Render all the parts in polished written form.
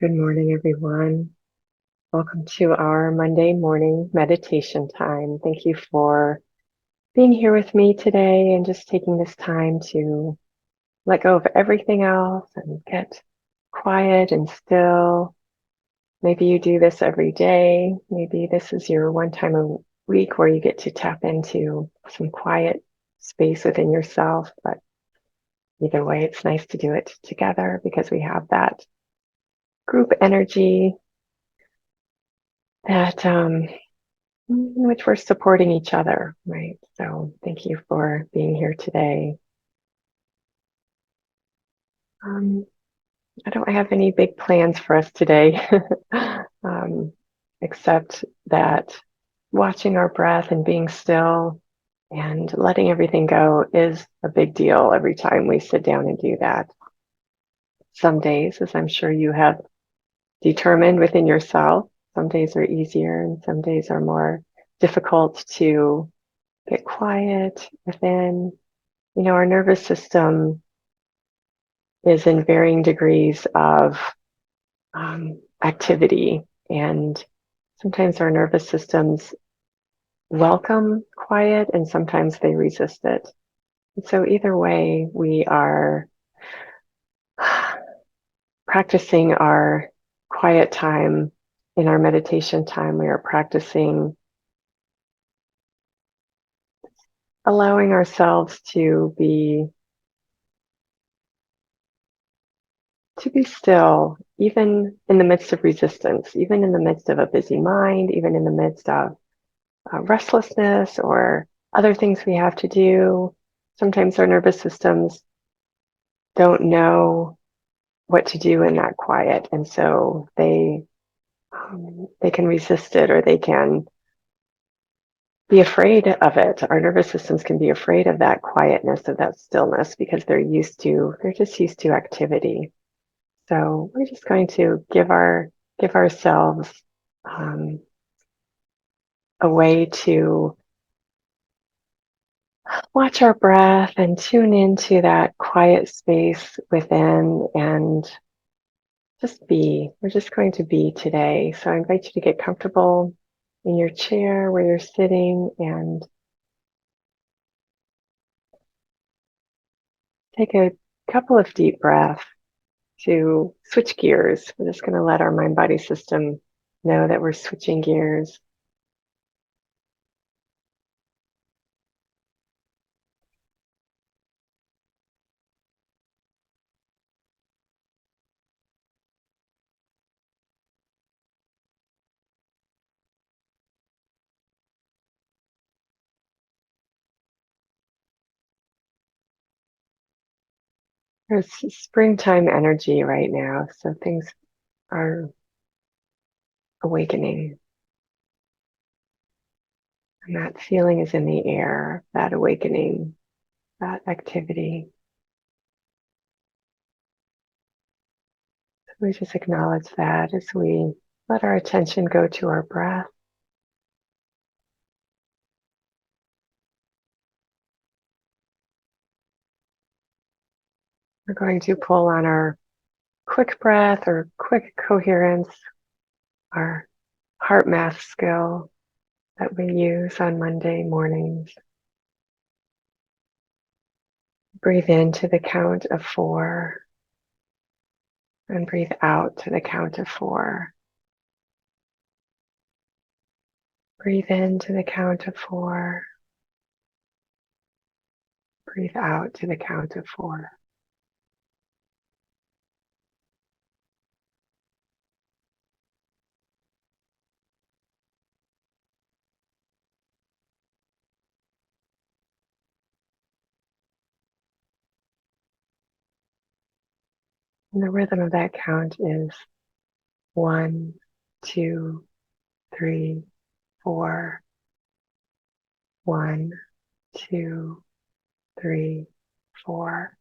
Good morning, everyone. Welcome to our Monday morning meditation time. Thank you for being here with me today and just taking this time to let go of everything else and get quiet and still. Maybe you do this every day. Maybe this is your one time a week where you get to tap into some quiet space within yourself. But either way, it's nice to do it together because we have that group energy that in which we're supporting each other, right? So thank you for being here today. Um, I don't have any big plans for us today, um, except that watching our breath and being still and letting everything go is a big deal every time we sit down and do that. Some days, as I'm sure you have determined within yourself, some days are easier and some days are more difficult to get quiet within. You know, our nervous system is in varying degrees of activity, and sometimes our nervous systems welcome quiet and sometimes they resist it. And so, either way, we are practicing our quiet time in our meditation time. We are practicing allowing ourselves to be still, even in the midst of resistance, even in the midst of a busy mind, even in the midst of restlessness or other things we have to do. Sometimes our nervous systems don't know what to do in that quiet, and so they can resist it or they can be afraid of it. Our nervous systems can be afraid of that quietness, of that stillness, because they're just used to activity. So we're just going to give ourselves um, a way to watch our breath and tune into that quiet space within and just be. We're just going to be today. So I invite you to get comfortable in your chair where you're sitting and take a couple of deep breaths to switch gears. We're just going to let our mind body system know that we're switching gears. There's springtime energy right now, so things are awakening. And that feeling is in the air, that awakening, that activity. We just acknowledge that as we let our attention go to our breath. We're going to pull on our quick breath or quick coherence, our heart math skill that we use on Monday mornings. Breathe in to the count of 4 and breathe out to the count of 4. Breathe in to the count of 4. Breathe out to the count of 4. And the rhythm of that count is 1, 2, 3, 4. 1, 2, 3, 4.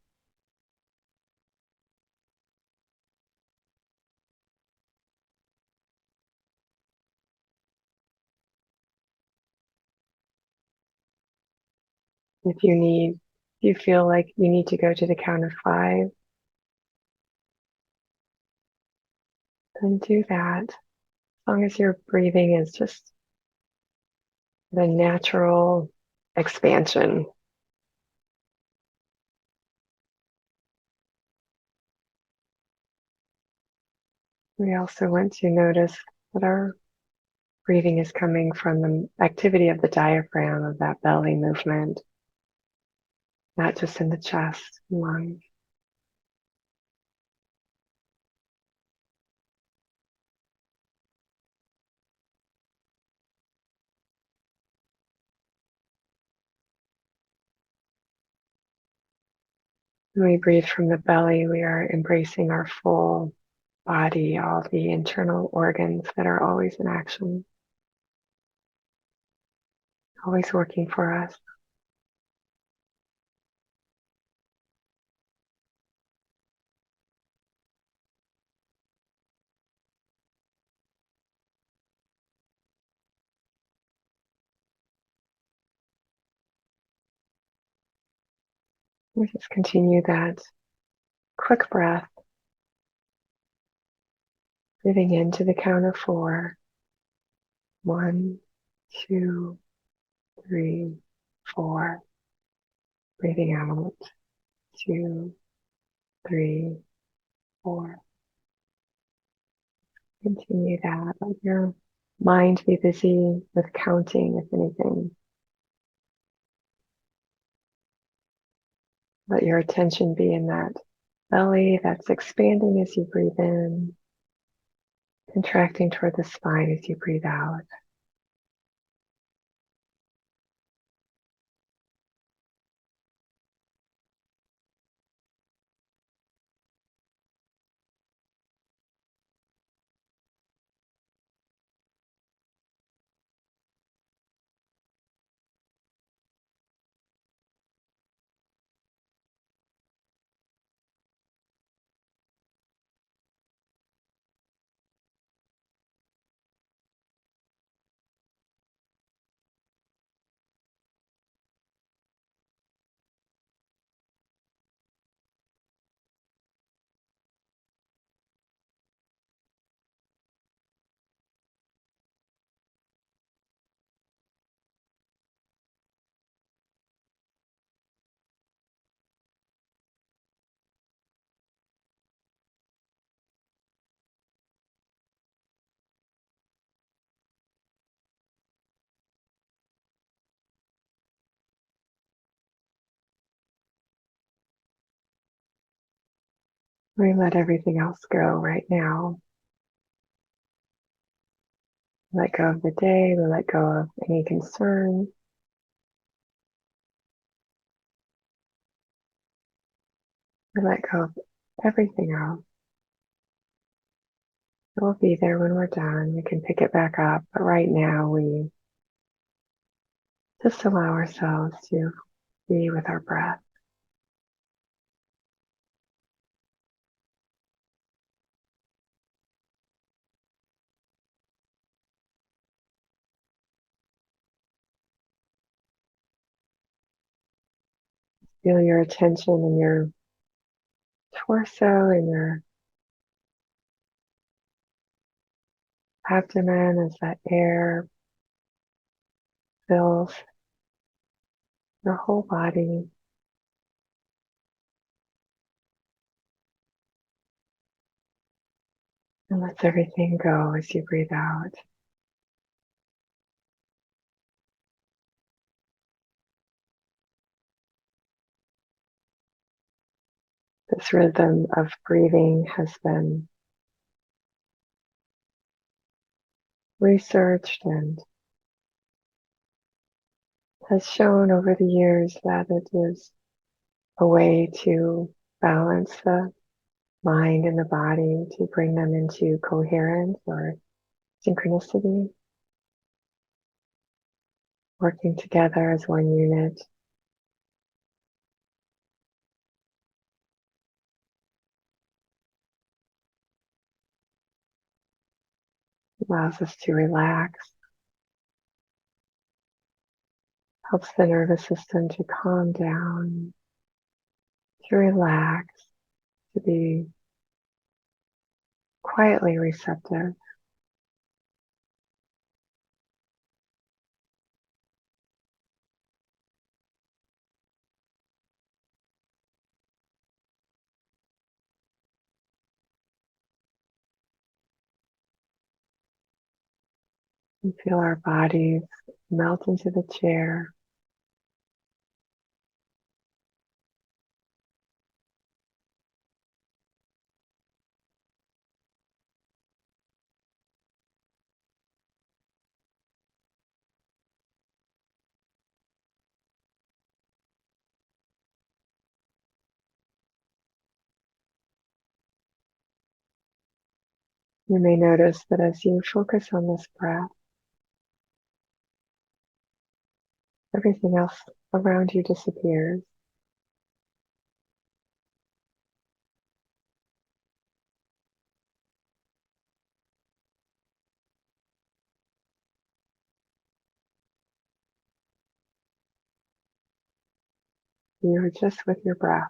If you feel like you need to go to the count of 5, Then do that. As long as your breathing is just the natural expansion. We also want to notice that our breathing is coming from the activity of the diaphragm, of that belly movement, not just in the chest and lungs. When we breathe from the belly, we are embracing our full body, all the internal organs that are always in action, always working for us. We just continue that quick breath, breathing into the count of 4. 1, 2, 3, 4. Breathing out. 2, 3, 4. Continue that. Let your mind be busy with counting, if anything. Let your attention be in that belly that's expanding as you breathe in, contracting toward the spine as you breathe out. We let everything else go right now. Let go of the day. We let go of any concern. We let go of everything else. We'll be there when we're done. We can pick it back up. But right now, we just allow ourselves to be with our breath. Feel your attention in your torso and your abdomen as that air fills your whole body. And lets everything go as you breathe out. This rhythm of breathing has been researched and has shown over the years that it is a way to balance the mind and the body, to bring them into coherence or synchronicity, working together as one unit. Allows us to relax, helps the nervous system to calm down, to relax, to be quietly receptive. And feel our bodies melt into the chair. You may notice that as you focus on this breath, everything else around you disappears. You're just with your breath.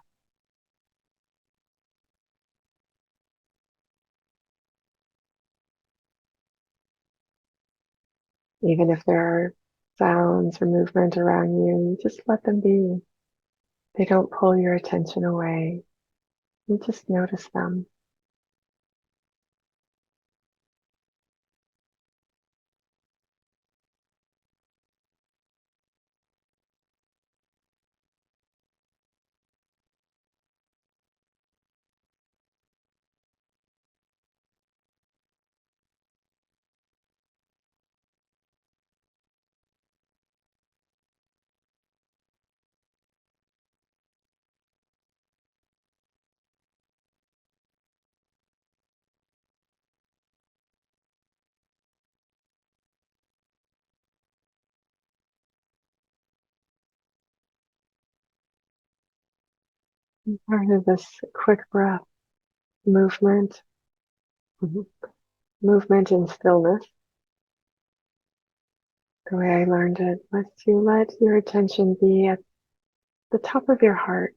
Even if there are sounds or movement around you, just let them be. They don't pull your attention away. You just notice them. Part of this quick breath movement, mhm, movement in stillness, the way I learned it was to let your attention be at the top of your heart.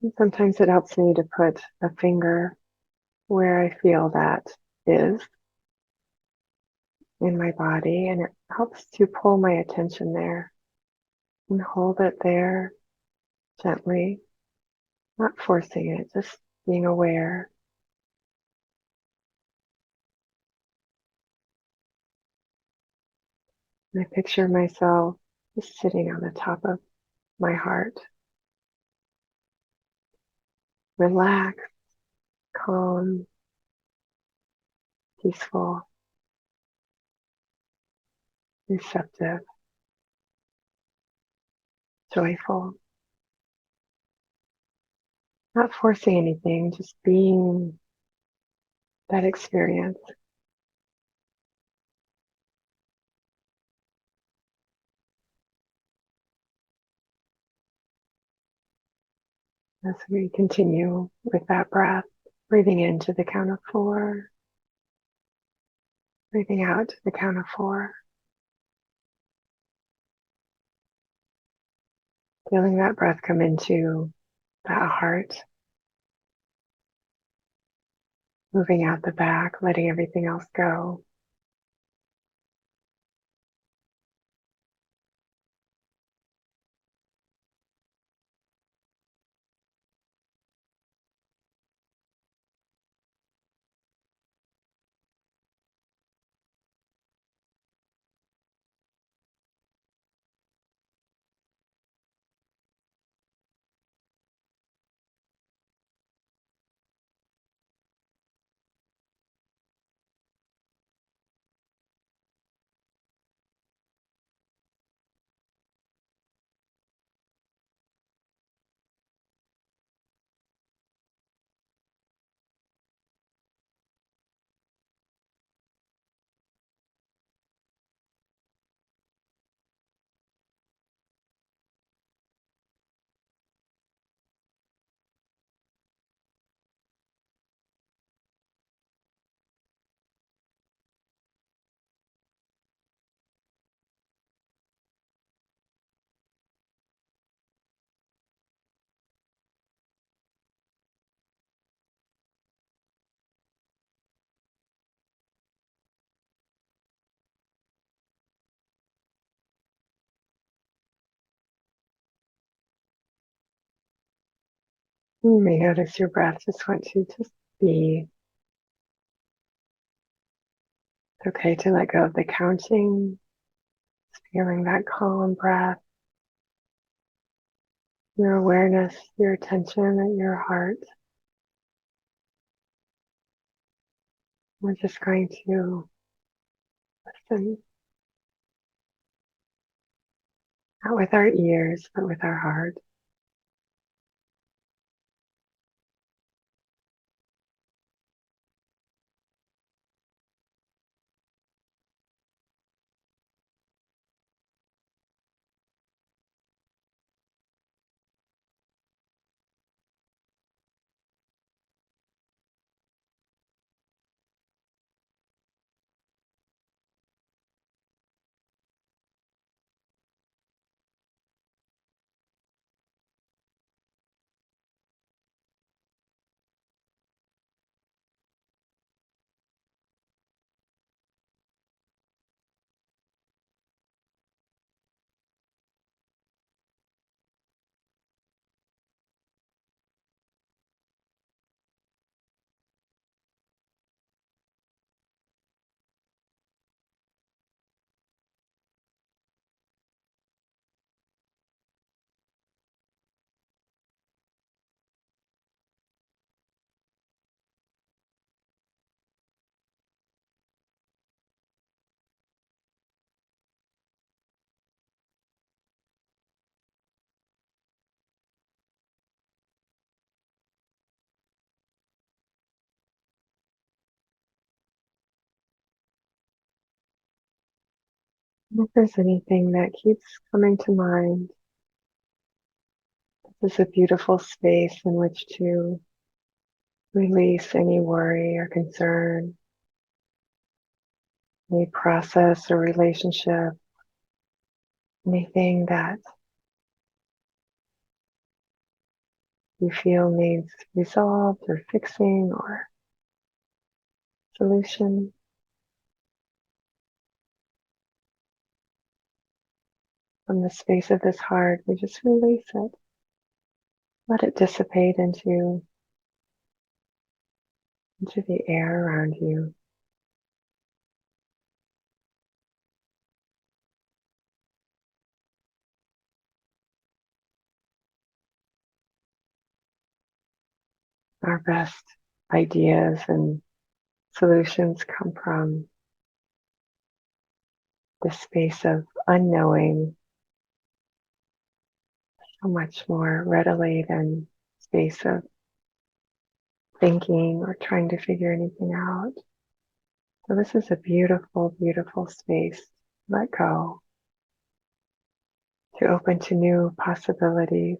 And sometimes it helps me to put a finger where I feel that is in my body, and it helps to pull my attention there and hold it there gently, not forcing it, just being aware. And I picture myself just sitting on the top of my heart, relaxed, calm, peaceful, receptive, joyful, not forcing anything, just being that experience. As we continue with that breath, breathing into the count of 4, breathing out to the count of 4, feeling that breath come into that heart, moving out the back, letting everything else go. You may notice your breath just want to just be. It's okay to let go of the counting, just feeling that calm breath, your awareness, your attention at your heart. We're just going to listen, not with our ears, but with our heart. If there's anything that keeps coming to mind, this is a beautiful space in which to release any worry or concern, any process or relationship, anything that you feel needs resolved or fixing or solution. From the space of this heart, we just release it. Let it dissipate into the air around you. Our best ideas and solutions come from the space of unknowing so much more readily than space of thinking or trying to figure anything out. So this is a beautiful, beautiful space to let go, to open to new possibilities.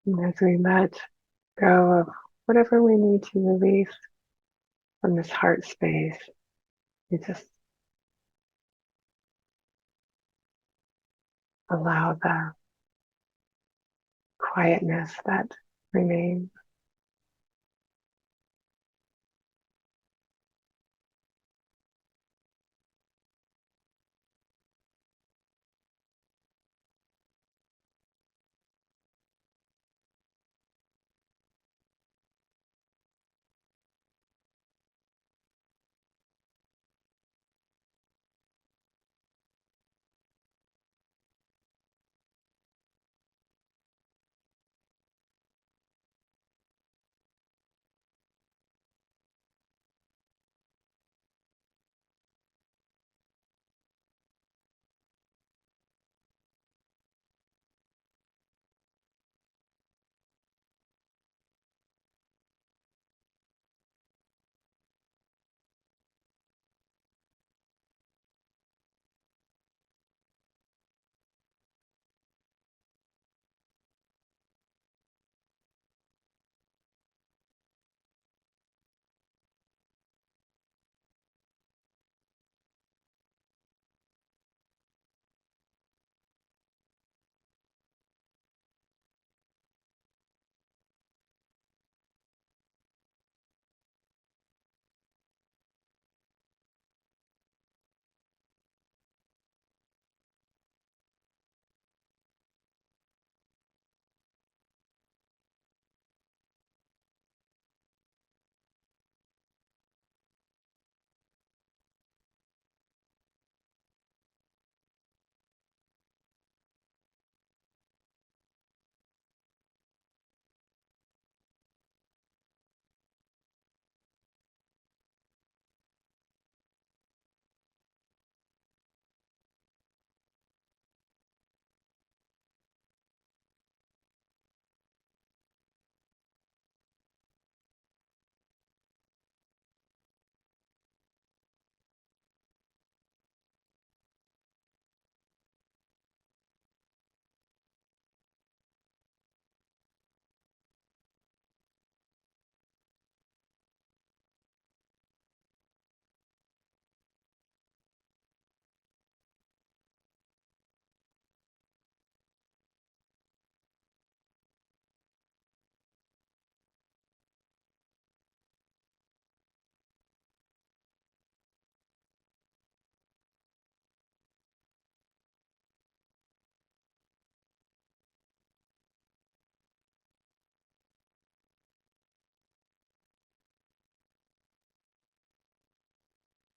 And as we let go of whatever we need to release from this heart space, we just allow the quietness that remains.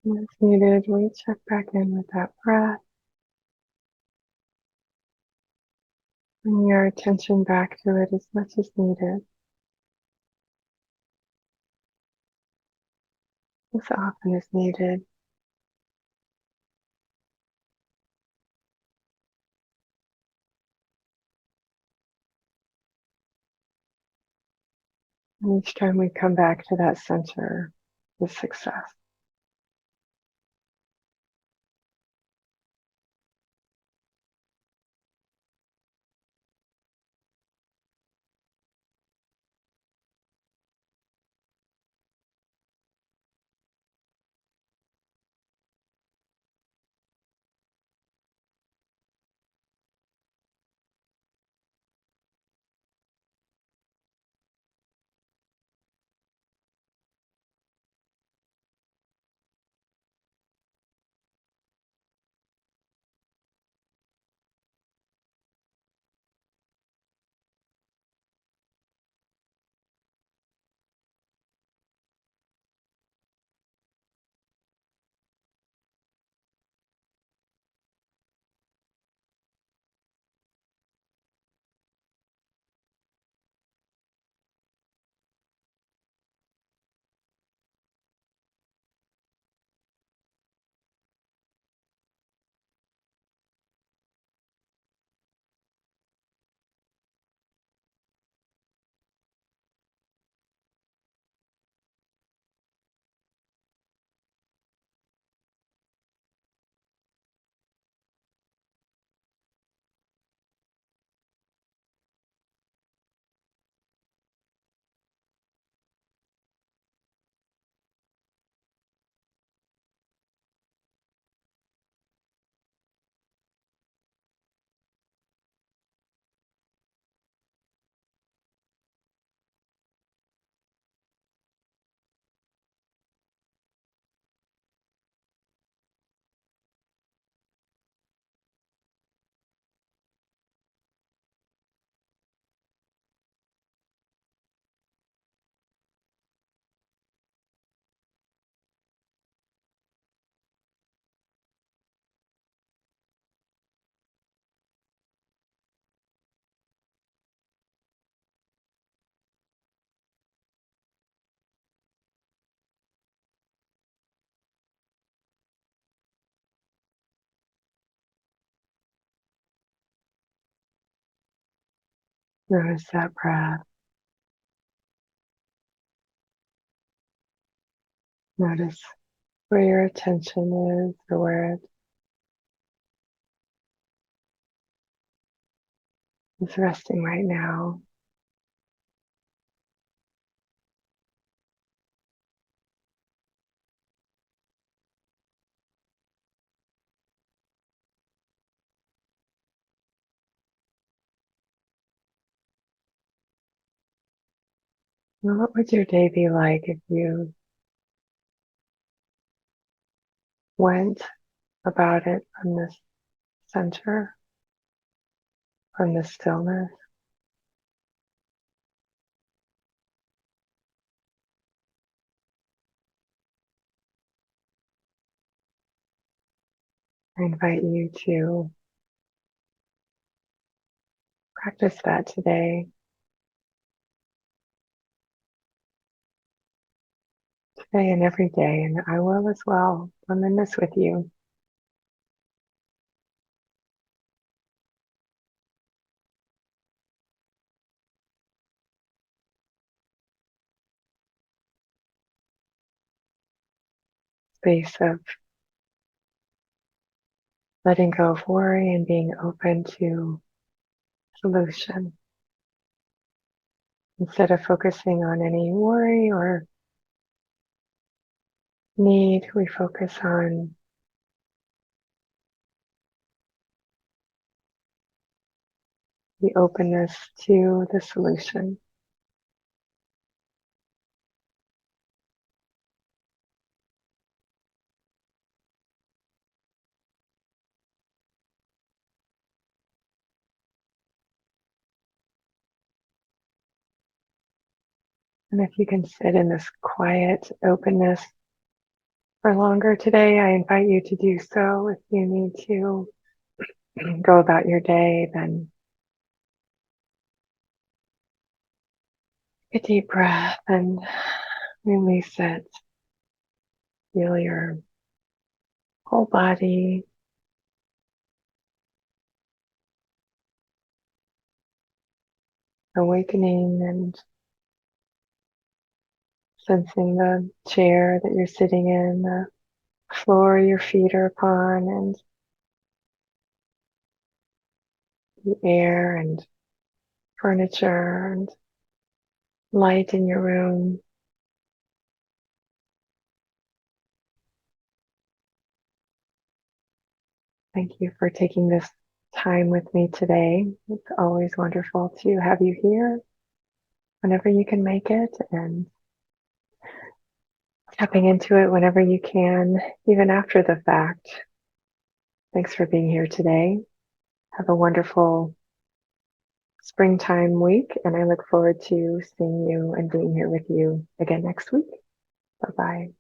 When it's needed, we check back in with that breath. Bring your attention back to it as much as needed, as often as needed. And each time we come back to that center is success. Notice that breath. Notice where your attention is or where it is resting right now. Now, what would your day be like if you went about it from this center, from this stillness? I invite you to practice that today and every day, and I will as well. I'm in this with you. Space of letting go of worry and being open to solution. Instead of focusing on any worry or need, we focus on the openness to the solution. And if you can sit in this quiet openness for longer today, I invite you to do so. If you need to go about your day, then take a deep breath and release it. Feel your whole body awakening and sensing the chair that you're sitting in, the floor your feet are upon, and the air and furniture and light in your room. Thank you for taking this time with me today. It's always wonderful to have you here whenever you can make it and tapping into it whenever you can, even after the fact. Thanks for being here today. Have a wonderful springtime week, and I look forward to seeing you and being here with you again next week. Bye-bye.